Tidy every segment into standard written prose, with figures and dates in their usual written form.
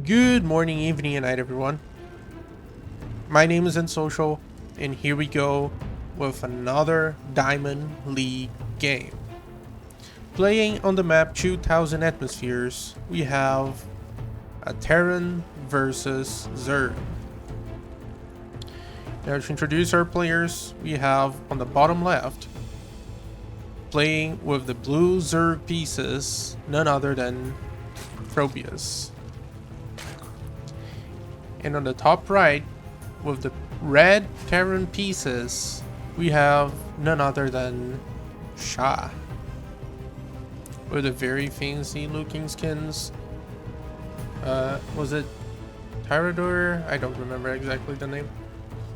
Good morning, evening, and night, everyone. My name is Antsocial, and here we go with another Diamond League game. Playing on the map 2000 Atmospheres, we have a Terran versus Zerg. Now to introduce our players, we have on the bottom left, playing with the blue Zerg pieces, none other than Proteus. And on the top right, with the red Terran pieces, we have none other than Shah. With the very fancy looking skins. Was it Tyrador? I don't remember exactly the name.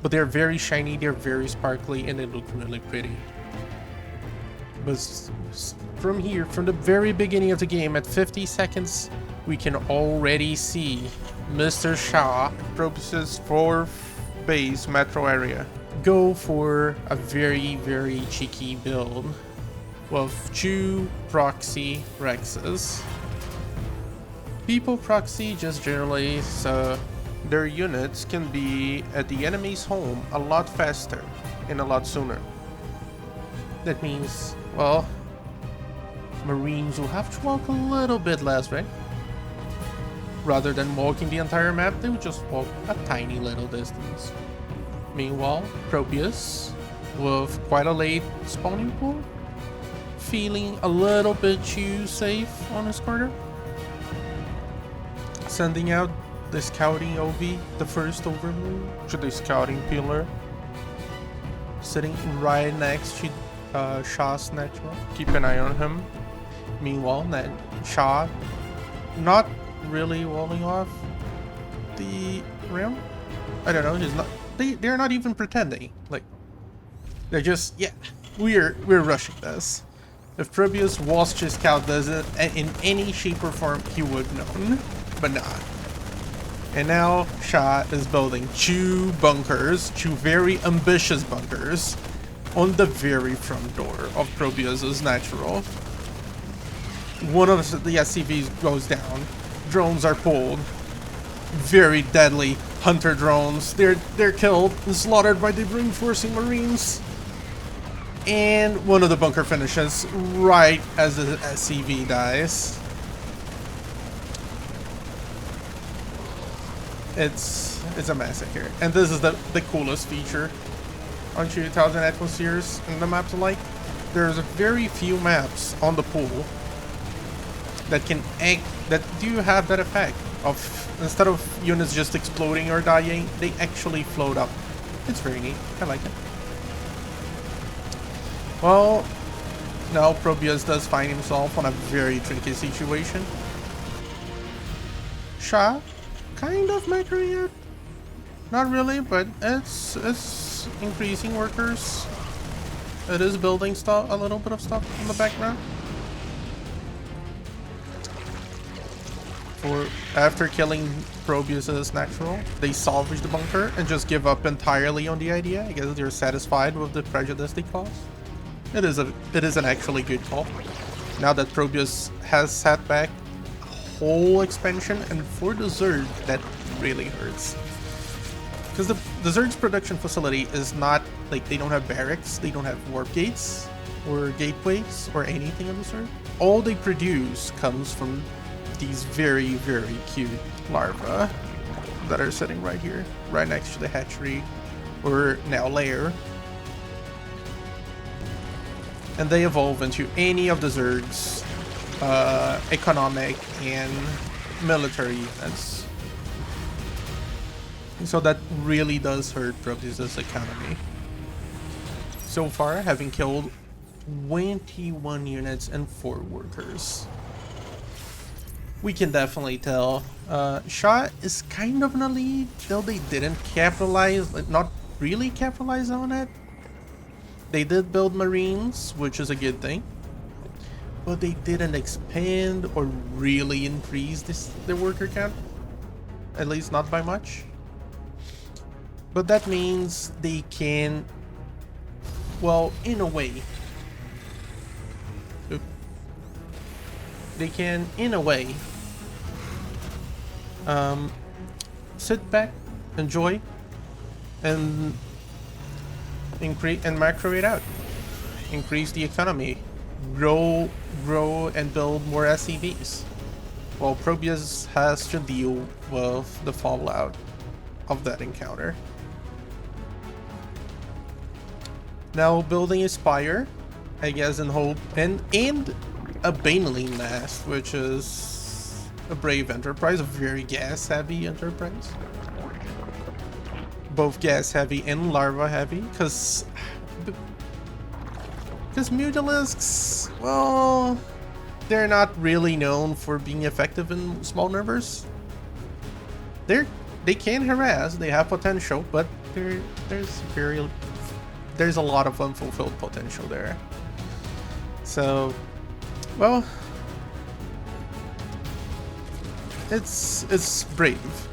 But they're very shiny, they're very sparkly, and they look really pretty. But from here, from the very beginning of the game, at 50 seconds, we can already see Mr. Shah, Proteus' 4th base metro area, go for a very, very cheeky build with 2 proxy Rexes. People proxy just generally so their units can be at the enemy's home a lot faster and a lot sooner. That means, well, Marines will have to walk a little bit less, right? Rather than walking the entire map, they would just walk a tiny little distance. Meanwhile, Proteus, with quite a late spawning pool, feeling a little bit too safe on his corner. Sending out the scouting OV, the first overlord, to the scouting pillar. Sitting right next to Shah's natural. Keep an eye on him. Meanwhile, Shah, not really walling off the rim. I don't know. He's not. They're not even pretending. Like they're just we're rushing this. If Proteus was to scout this in any shape or form, he would know, but not. And now Shah is building 2 bunkers, 2 very ambitious bunkers, on the very front door of Proteus's natural. One of the SCVs goes down. Drones are pulled. Very deadly hunter drones. They're killed and slaughtered by the reinforcing Marines. And one of the bunker finishes right as the SCV dies. It's a massacre. And this is the coolest feature on 2000 Atmospheres in the maps alike. There's very few maps on the pool that do have that effect of, instead of units just exploding or dying, they actually float up. It's very neat. I like it. Well, now Proteus does find himself on a very tricky situation. Shah, kind of microing it. Not really, but it's increasing workers. It is building stuff, a little bit of stuff in the background. After killing Proteus's natural, they salvage the bunker and just give up entirely on the idea. I guess they're satisfied with the prejudice they caused. It is an actually good call. Now that Proteus has set back a whole expansion, and for the Zerg, that really hurts. Because the Zerg's production facility is not, like, they don't have barracks, they don't have warp gates, or gateways, or anything of the sort. All they produce comes from these very, very cute larvae that are sitting right here, right next to the hatchery, or now lair. And they evolve into any of the Zerg's economic and military units. So that really does hurt Proteus' economy. So far, having killed 21 units and 4 workers. We can definitely tell Shah is kind of in a lead, though they didn't capitalize, not really capitalize on it. They did build Marines, which is a good thing, but they didn't expand or really increase their worker count, at least not by much. But that means they can, well, in a way, Sit back, enjoy, and increase and macro it out. Increase the economy, grow, and build more SCVs. While Probius has to deal with the fallout of that encounter. Now building a spire, I guess, in hope, and a Baneling nest, which is a brave enterprise, a very gas-heavy enterprise. Both gas-heavy and larva-heavy, because Mutalisks, well, they're not really known for being effective in small numbers. They can harass, they have potential, but there's a lot of unfulfilled potential there. So, well, it's brave.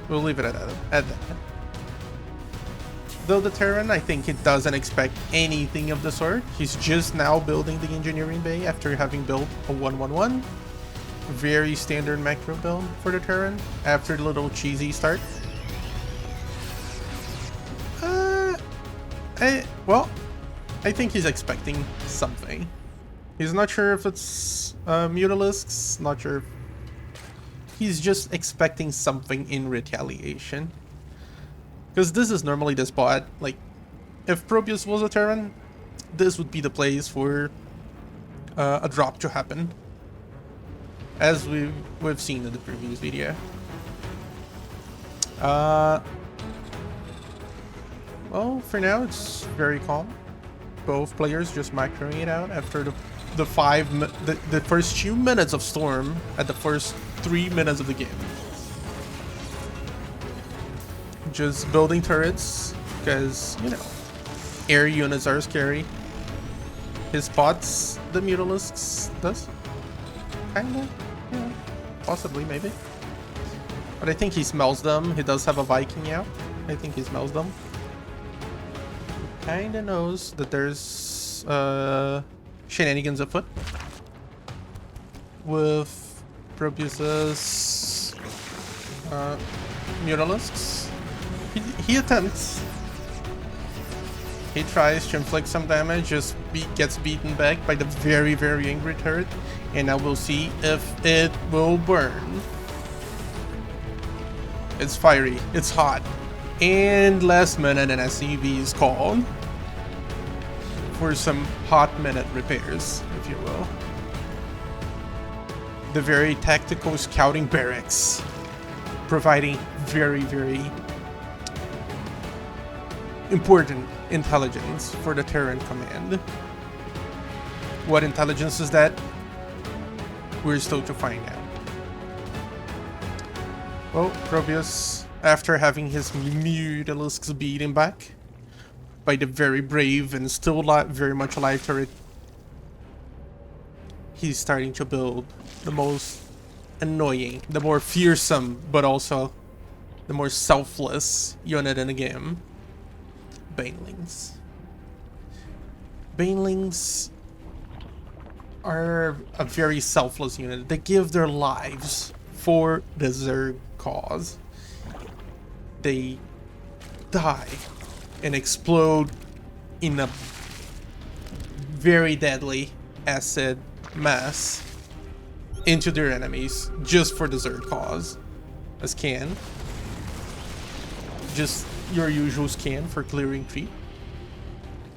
We'll leave it at that. Though the Terran, I think it doesn't expect anything of the sort. He's just now building the engineering bay after having built a 1-1-1. Very standard macro build for the Terran after the little cheesy start. I think he's expecting something. He's not sure if it's Mutalisks, not sure if... He's just expecting something in retaliation. Because this is normally the spot, like, if Probius was a Terran, this would be the place for a drop to happen. As we've seen in the previous video. Well, for now it's very calm. Both players just macroing it out after the first few minutes of storm at the first 3 minutes of the game. Just building turrets because, you know, air units are scary. His spots the Mutalisks does. Kinda, yeah, possibly, maybe. But I think he smells them. He does have a Viking out. I think he smells them. Kinda knows that there's shenanigans afoot with Probius's Mutalisks. He attempts. He tries to inflict some damage, just gets beaten back by the very, very angry turret, and now we'll see if it will burn. It's fiery, it's hot, and last minute an SCV is called for some hot minute repairs, if you will. The very tactical scouting barracks, providing very, very important intelligence for the Terran command. What intelligence is that? We're still to find out. Well, Probius, after having his Mutalisks beaten back by the very brave and still very much alive turret, he's starting to build the most annoying, the more fearsome, but also the more selfless unit in the game. Banelings. Banelings are a very selfless unit. They give their lives for the Zerg cause. They die and explode in a very deadly acid mass into their enemies just for the Zerg cause. A scan. Just your usual scan for clearing creep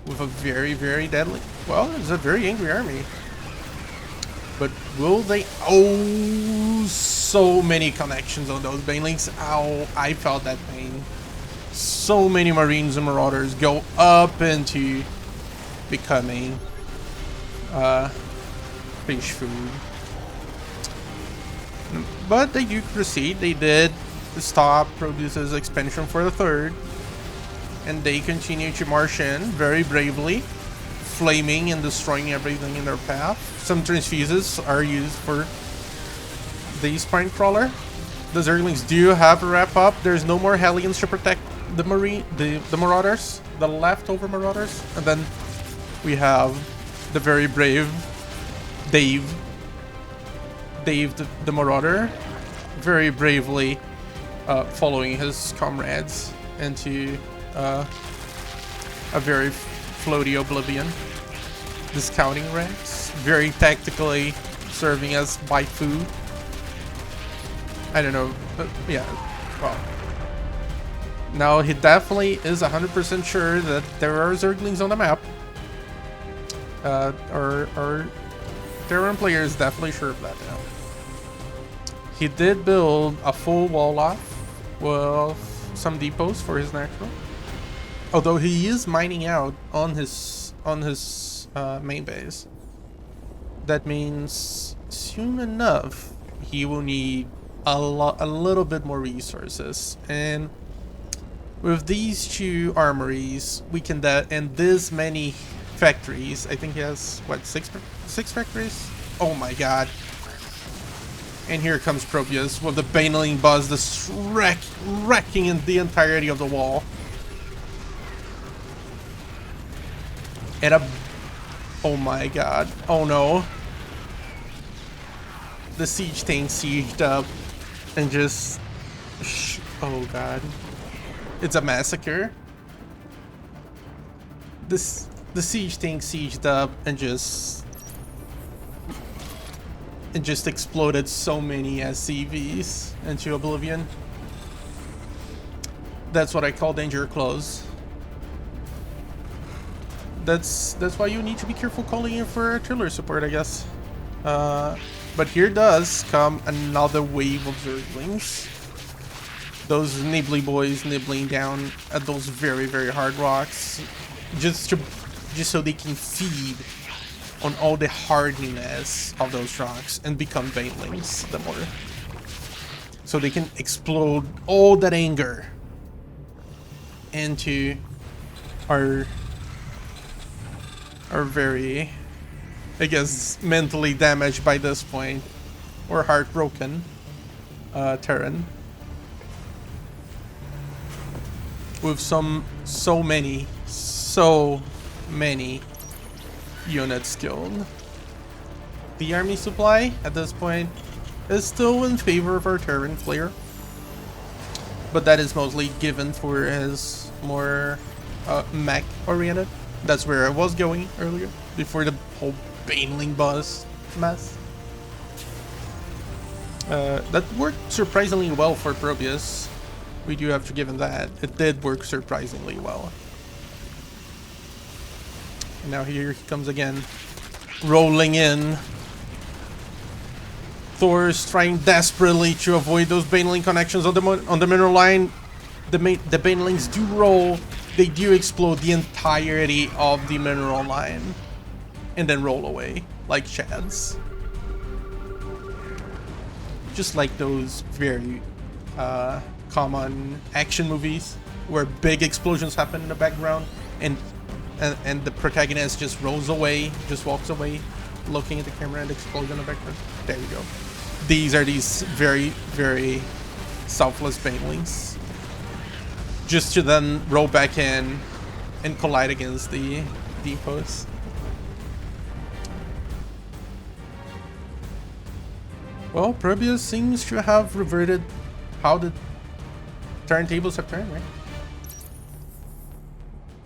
with a very, very deadly, well, it's a very angry army. But will they? Oh, so many connections on those banelings. Ow, I felt that pain. So many Marines and Marauders go up into becoming fish food. But they do proceed. They did stop Probius's expansion for the third, and they continue to march in very bravely, flaming and destroying everything in their path. Some transfuses are used for the spine crawler. The Zerglings do have a wrap up. There's no more Hellions to protect the Marauders, the leftover Marauders, and then we have the very brave Dave the Marauder, very bravely following his comrades into a very floaty oblivion. The scouting ranks, very tactically serving as bite food. I don't know, but yeah, well. Now he definitely is 100% sure that there are Zerglings on the map. Our Terran player is definitely sure of that now. He did build a full wall off with some depots for his natural. Although he is mining out on his main base. That means soon enough he will need a little bit more resources, and with these 2 armories we can and this many factories, I think he has what, six factories? Oh my god. And here comes Probius with the Baneling Buzz, just wrecking in the entirety of the wall. And oh my god. Oh no. The siege tank sieged up and just... oh god. It's a massacre. The siege tank sieged up and just exploded so many SCVs into oblivion. That's what I call danger close. That's why you need to be careful calling in for artillery support, I guess. But here does come another wave of Zerglings. Those nibbly boys nibbling down at those very, very hard rocks, just so they can feed on all the hardiness of those rocks and become banelings the more. So they can explode all that anger into our very, I guess, mentally damaged by this point, or heartbroken Terran. With so many units killed. The army supply at this point is still in favor of our Terran player, but that is mostly given for his more mech oriented. That's where I was going earlier, before the whole Baneling Buzz mess. That worked surprisingly well for Probius. We do have to give him that. It did work surprisingly well. And now here he comes again, rolling in. Thor's trying desperately to avoid those Baneling connections on the mineral line. The Banelings do roll. They do explode the entirety of the mineral line and then roll away like chads. Just like those very common action movies where big explosions happen in the background and the protagonist just rolls away, just walks away, looking at the camera and explodes in the background. There you go. These are these very, very selfless Banelings. Just to then roll back in and collide against the depots. Well, Probius seems to have reverted how the turntables have turned, right?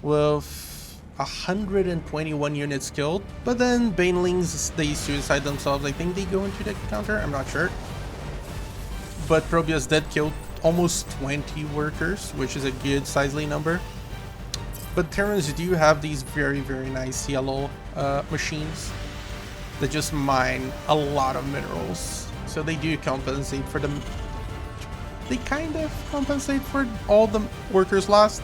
With 121 units killed, but then Banelings, they suicide themselves. I think they go into the counter, I'm not sure. But Probius did kill almost 20 workers, which is a good sizely number. But Terrans do have these very, very nice yellow machines that just mine a lot of minerals. So they do compensate for them. They kind of compensate for all the workers lost.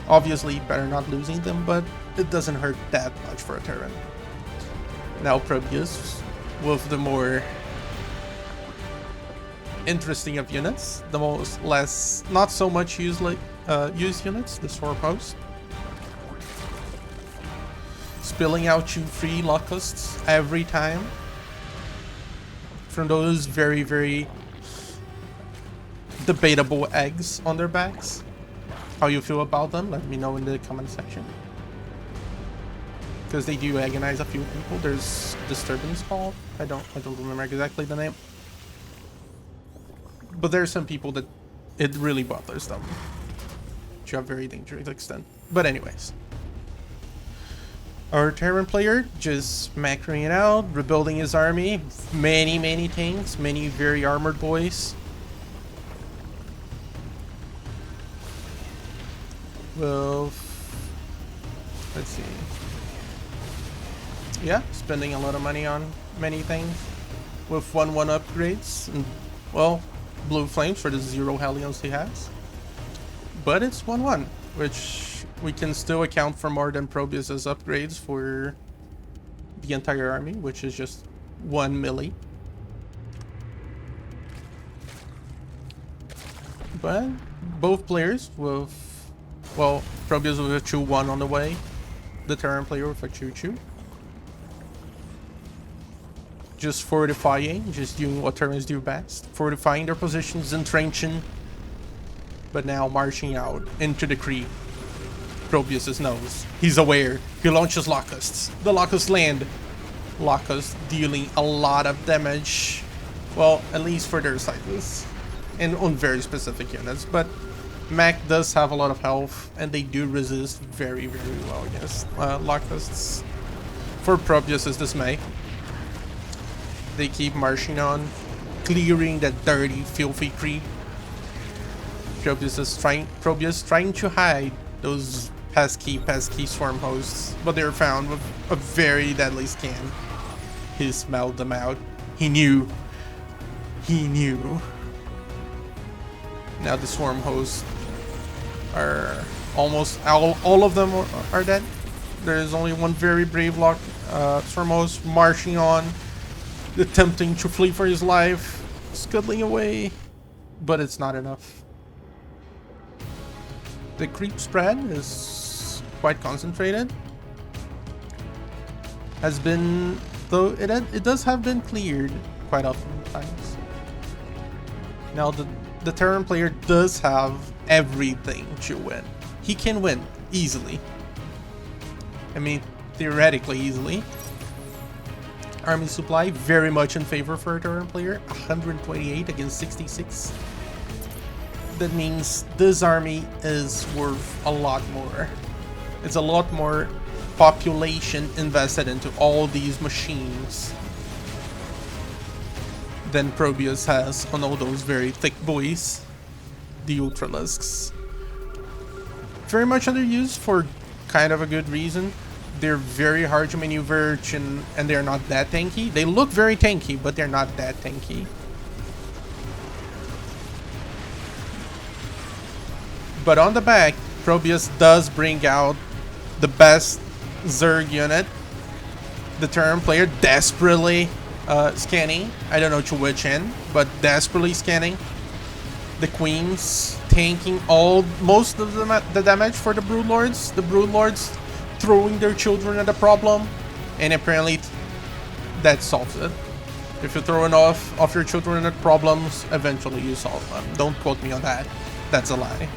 Obviously, better not losing them, but it doesn't hurt that much for a Terran. Now Probius, with the more interesting of units, the less, not so much used units, the Sword Post. Spilling out 2 free locusts every time from those very, very debatable eggs on their backs. How you feel about them, let me know in the comment section. Because they do agonize a few people. There's Disturbance called. I don't remember exactly the name. But there's some people that it really bothers them to a very dangerous extent. But anyways, our Terran player just macroing it out, rebuilding his army, many tanks, many very armored boys. Well, let's see. Yeah, spending a lot of money on many things with 1/1 upgrades and, well, blue flames for the 0 Hellions he has. But it's 1/1, which we can still account for more than Probius's upgrades for the entire army, which is just 1 milli. But both players with, well, Probius with a 2/1 on the way, the Terran player with a 2/2. Just fortifying, just doing what Terrans do best. Fortifying their positions, entrenching, but now marching out into the creep. Probius knows. He's aware. He launches Locusts. The Locust land. Locust dealing a lot of damage. Well, at least for their sizes. And on very specific units. But Mac does have a lot of health, and they do resist very well against Locusts. For Probius's dismay. They keep marching on, clearing that dirty, filthy creep. Probius trying to hide those pesky swarm hosts, but they're found with a very deadly scan. He smelled them out. He knew. Now the swarm hosts are almost all of them are dead. There is only one very brave swarm host marching on, attempting to flee for his life, scuttling away, but it's not enough. The creep spread is quite concentrated. Has been, though it does have been cleared quite often times. Now the Terran player does have everything to win. He can win easily. I mean, theoretically easily. Army supply very much in favor for a Terran player, 128 against 66. That means this army is worth a lot more. It's a lot more population invested into all these machines than Probius has on all those very thick boys, the Ultralisks. Very much underused for kind of a good reason. They're very hard to maneuver and they're not that tanky. They look very tanky, but they're not that tanky. But on the back, Probius does bring out the best Zerg unit. The Terran player desperately scanning. I don't know to which end, but desperately scanning. The Queens tanking most of the damage for the Broodlords. The Broodlords throwing their children at a problem, and apparently that solves it. If you're throwing off your children at problems, eventually you solve them. Don't quote me on that. That's a lie.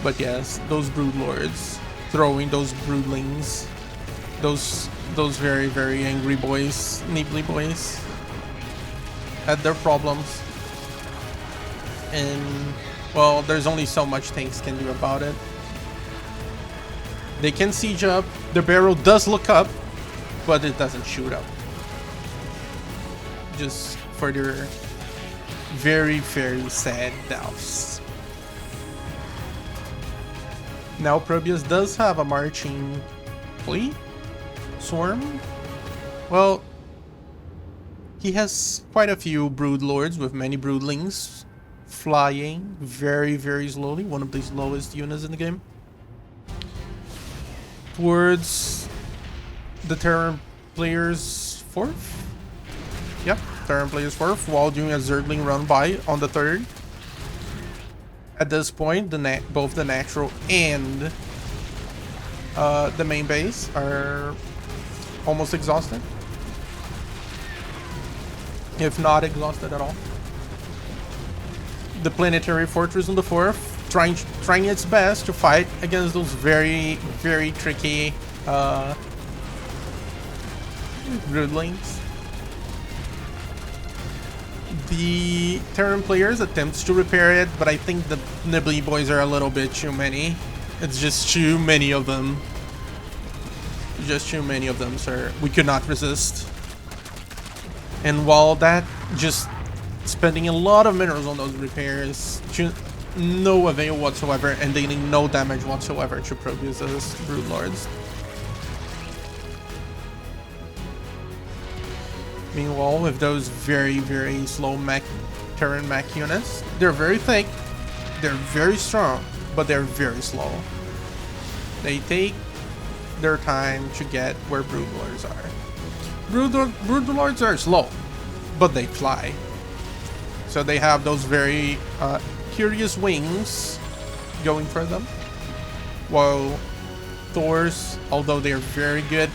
But yes, those Broodlords throwing those Broodlings, those very angry boys, nibbly boys, had their problems, and well, there's only so much tanks can do about it. They can siege up. The barrel does look up, but it doesn't shoot up. Just for their very sad deaths. Now Probius does have a marching fleet? Swarm? Well, he has quite a few Broodlords with many Broodlings flying very slowly, one of the slowest units in the game, towards the Terran player's 4th. Yep, Terran player's 4th, while doing a Zergling run by on the 3rd. At this point, both the natural and the main base are almost exhausted, if not exhausted at all. The planetary fortress on the 4th, trying its best to fight against those very tricky Broodlings. The Terran players attempts to repair it, but I think the Nibbly boys are a little bit too many. It's just too many of them. Just too many of them, sir. We could not resist. And while that, just spending a lot of minerals on those repairs, to no avail whatsoever, and dealing no damage whatsoever to Proteus's Broodlords. Meanwhile, with those very, very slow Terran mech units, they're very thick, they're very strong, but they're very slow. They take their time to get where Broodlords are. Broodlords are slow, but they fly. So they have those very curious wings going for them. While Thors, although they're very good,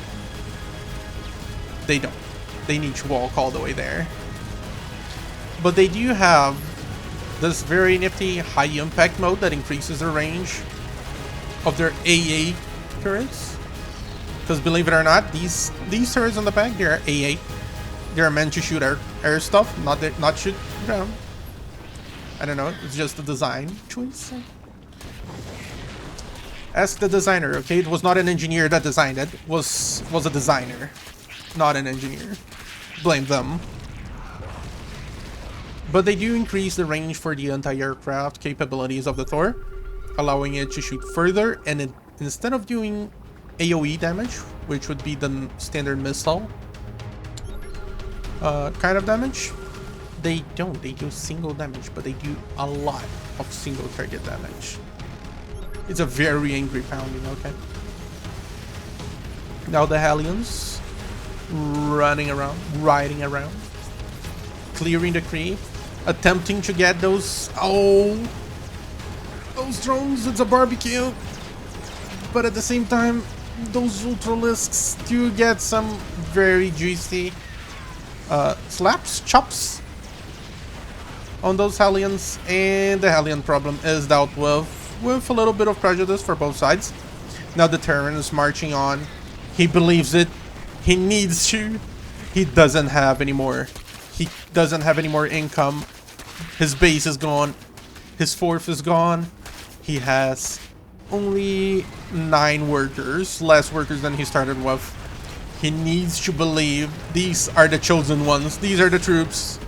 they don't. They need to walk all the way there. But they do have this very nifty high impact mode that increases the range of their AA turrets. Because believe it or not, these turrets on the back, they're AA. They're meant to shoot air stuff, not shoot ground. I don't know, it's just a design choice. Ask the designer, okay? It was not an engineer that designed it. Was a designer, not an engineer. Blame them. But they do increase the range for the anti-aircraft capabilities of the Thor, allowing it to shoot further, and instead of doing AoE damage, which would be the standard missile kind of damage, they don't. They do single damage, but they do a lot of single target damage. It's a very angry pounding, okay? Now the Hellions running around, riding around, clearing the creep, attempting to get those, those drones. It's a barbecue. But at the same time, those Ultralisks do get some very juicy chops on those Hellions, and the Hellion problem is dealt with a little bit of prejudice for both sides. Now the Terran is marching on. He believes it. He needs to. He doesn't have any more. He doesn't have any more income. His base is gone. His fourth is gone. He has only 9 workers, less workers than he started with. He needs to believe these are the chosen ones. These are the troops.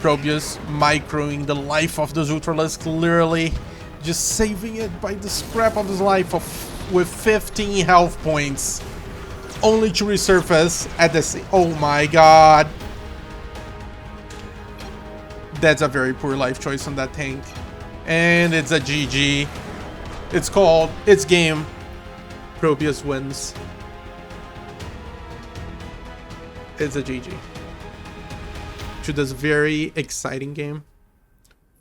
Proteus microing the life of the Ultralisk, literally just saving it by the scrap of his life with 15 health points, only to resurface at the oh my god. That's a very poor life choice on that tank. And it's a GG. It's game. Proteus wins. It's a GG. To this very exciting game,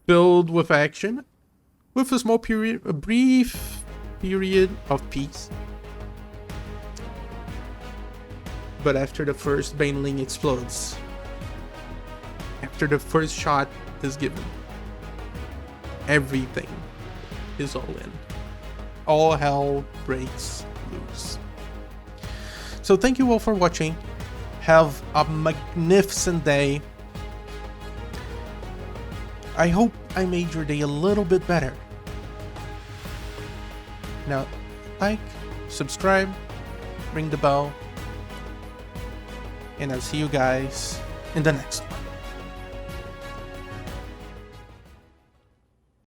filled with action, with a brief period of peace. But after the first Baneling explodes, after the first shot is given, everything is all in. All hell breaks loose. So thank you all for watching. Have a magnificent day. I hope I made your day a little bit better. Now, like, subscribe, ring the bell, and I'll see you guys in the next one.